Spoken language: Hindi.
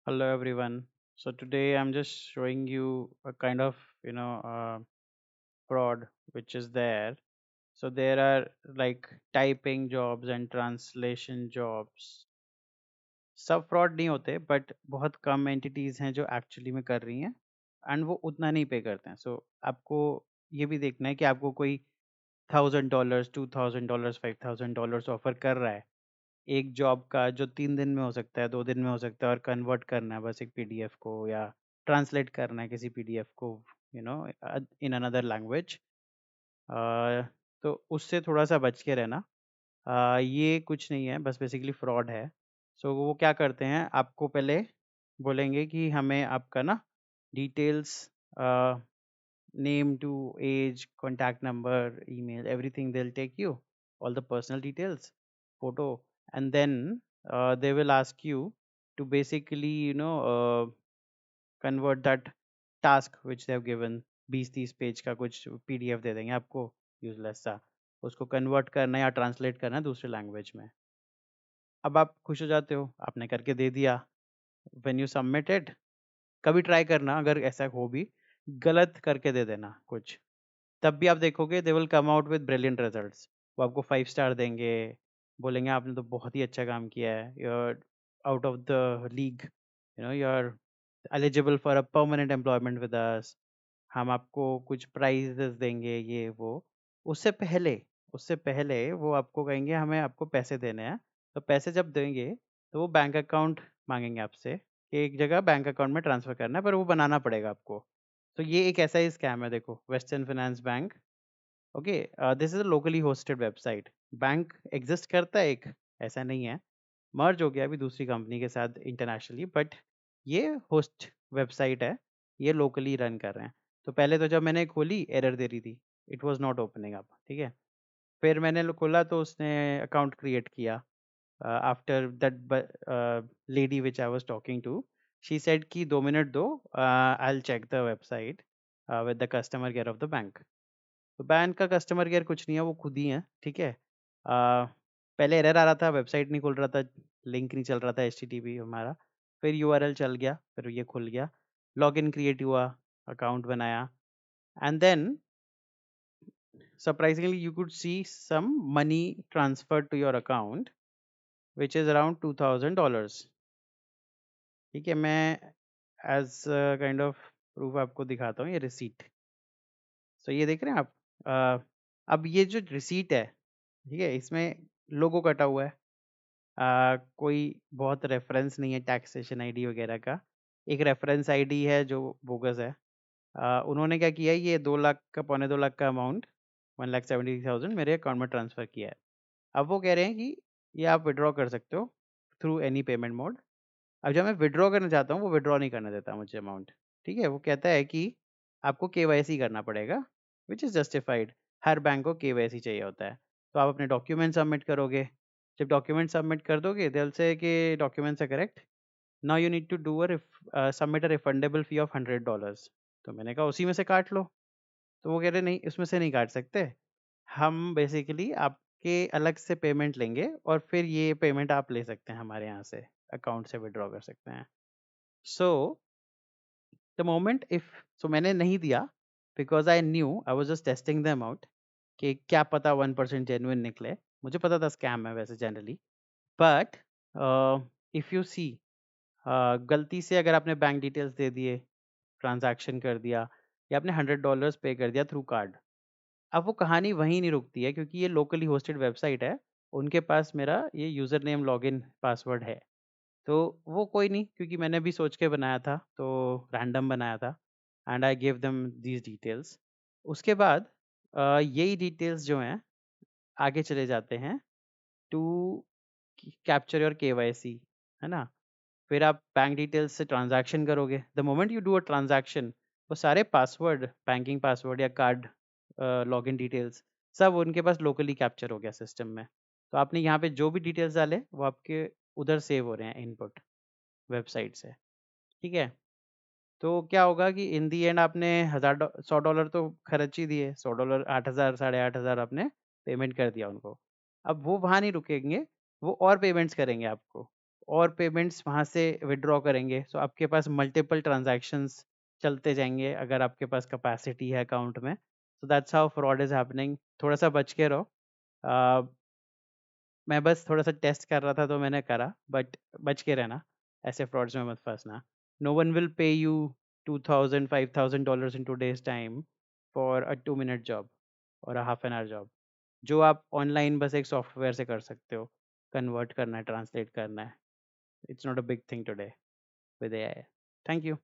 Hello everyone. So today I'm just showing you a kind of fraud which is there. So there are like typing jobs and translation jobs. सब फ्रॉड नहीं होते बट बहुत कम एंटिटीज हैं जो एक्चुअली में कर रही हैं एंड वो उतना नहीं पे करते हैं. सो आपको ये भी देखना है कि आपको कोई $1,000 $2,000 $5,000 ऑफर कर रहा है एक जॉब का जो 3 दिन में हो सकता है, 2 दिन में हो सकता है और कन्वर्ट करना है बस एक पीडीएफ को या ट्रांसलेट करना है किसी पीडीएफ को इन अनदर लैंग्वेज. तो उससे थोड़ा-सा बच के रहना. ये कुछ नहीं है, बस बेसिकली फ्रॉड है. सो वो क्या करते हैं, आपको पहले बोलेंगे कि हमें आपका ना details a, name to age, contact number, email, everything they'll take you, all the personal details, photo, and then they will ask you to basically, convert that task which they have given. 20-30 page का कुछ पीडीएफ दे देंगे आपको यूजलेस सा. उसको कन्वर्ट करना है या ट्रांसलेट करना है दूसरे लैंग्वेज में. अब आप खुश हो जाते हो, आपने करके दे दिया. व्हेन यू सबमिटेड, कभी ट्राई करना अगर ऐसा हो भी गलत करके दे देना कुछ, तब भी आप देखोगे they will come out with brilliant results. वो आपको 5 स्टार देंगे, बोलेंगे आपने तो बहुत ही अच्छा काम किया है, you are out of the league, you are eligible for a permanent employment with us. हम आपको कुछ प्राइजेस देंगे ये वो. उससे पहले उससे पहले वो आपको कहेंगे हमें आपको पैसे देने हैं. तो पैसे जब देंगे तो वो बैंक अकाउंट मांगेंगे आपसे कि एक जगह बैंक अकाउंट में ट्रांसफर करना है, पर वो बनाना पड़ेगा आपको. तो ये एक ऐसा ही स्कैम है. देखो, western finance bank. Okay, this is a locally hosted website. Bank exist करता है एक, ऐसा नहीं है. मर्ज हो गया अभी दूसरी कंपनी के साथ इंटरनेशनली, बट ये होस्ट वेबसाइट है. ये लोकली रन कर रहे हैं. तो पहले तो जब मैंने खोली एरर दे रही थी, it was not opening up. ठीक है, फिर मैंने खोला तो उसने अकाउंट क्रिएट किया. After that lady which I was talking to, she said कि 2 मिनट दो, I will check the website with the customer care of the bank. तो बैंक का कस्टमर केयर कुछ नहीं है, वो खुद ही है. ठीक है. पहले एरर आ रहा था, वेबसाइट नहीं खुल रहा था, लिंक नहीं चल रहा था एचटीटीपी हमारा. फिर यूआरएल चल गया, फिर ये खुल गया, लॉगिन क्रिएट हुआ, अकाउंट बनाया, and then surprisingly you could see some money transferred to your account which is around $2,000. ठीक है, मैं एज काइंड ऑफ प्रूफ आपको दिखाता हूँ ये रिसीट. सो ये देख रहे हैं आप. अब ये जो रिसीट है, ठीक है, इसमें लोगो कटा हुआ है. कोई बहुत रेफरेंस नहीं है टैक्सेशन आईडी वगैरह का. एक रेफरेंस आईडी है जो बोगस है. उन्होंने क्या किया है, ये 2 लाख का, 2.25 लाख का अमाउंट, 1,70,000 मेरे अकाउंट में ट्रांसफ़र किया है. अब वो कह रहे हैं कि ये आप विड्रॉ कर सकते हो थ्रू एनी पेमेंट मोड. अब जब मैं विड्रॉ करना चाहता हूँ, वो विड्रॉ नहीं करने देता मुझे अमाउंट. ठीक है, वो कहता है कि आपको केवाईसी करना पड़ेगा, which is justified. Her bank को केवाईसी चाहिए होता है. तो आप अपने डॉक्यूमेंट सबमिट करोगे. जब डॉक्यूमेंट सबमिट कर दोगे, दे विल से कि documents are correct, now you need to do submit a refundable fee of $100. तो मैंने कहा उसी में से काट लो. तो वो कह रहे नहीं, उसमें से नहीं काट सकते. हम बेसिकली आपके अलग से पेमेंट लेंगे और फिर ये पेमेंट आप ले सकते हैं हमारे यहाँ से, अकाउंट से विड्रॉ कर सकते हैं. सो द मोमेंट इफ, सो मैंने नहीं दिया because I knew, I was just testing them out कि क्या पता 1% जेन्युइन निकले. मुझे पता था स्कैम है वैसे generally. But if you see, गलती से अगर आपने बैंक डिटेल्स दे दिए, ट्रांजैक्शन कर दिया, या आपने $100 पे कर दिया थ्रू कार्ड, अब वो कहानी वहीं नहीं रुकती है, क्योंकि ये लोकली होस्टेड वेबसाइट है. उनके पास मेरा ये यूज़र नेम, लॉगिन, पासवर्ड है. तो वो कोई नहीं, क्योंकि मैंने भी सोच के बनाया था, तो रैंडम बनाया था, and I give them these details. उसके बाद यही डिटेल्स जो हैं आगे चले जाते हैं टू कैप्चर योर केवाईसी, है ना. फिर आप बैंक डिटेल्स से ट्रांजैक्शन करोगे. The moment you do a transaction, वो सारे पासवर्ड, बैंकिंग पासवर्ड या कार्ड लॉगिन डिटेल्स, सब उनके पास लोकली कैप्चर हो गया सिस्टम में. तो आपने यहाँ पे जो भी डिटेल्स डाले वो आपके उधर सेव हो रहे हैं इनपुट वेबसाइट से. ठीक है. तो क्या होगा कि इन दी एंड आपने $100 तो खर्च ही दिए. $100, 8,000, 8,500 आपने पेमेंट कर दिया उनको. अब वो वहाँ नहीं रुकेंगे, वो और पेमेंट्स करेंगे आपको. और पेमेंट्स वहाँ से विड्रॉ करेंगे। सो आपके पास मल्टीपल ट्रांजैक्शंस चलते जाएंगे अगर आपके पास कैपेसिटी है अकाउंट में। So that's how fraud is happening. थोड़ा सा बच के रहो। मैं बस थोड़ा सा टेस्ट कर रहा था तो मैंने करा, बट बच के रहना, ऐसे फ्रॉड्स में मत फंसना। No one will pay you $2,000 $5,000 in today's time for a 2 minute job और a half an hour job, जो आप ऑनलाइन बस एक सॉफ्टवेयर से कर सकते हो। कन्वर्ट करना है, ट्रांसलेट करना है। It's not a big thing today with AI. Thank you.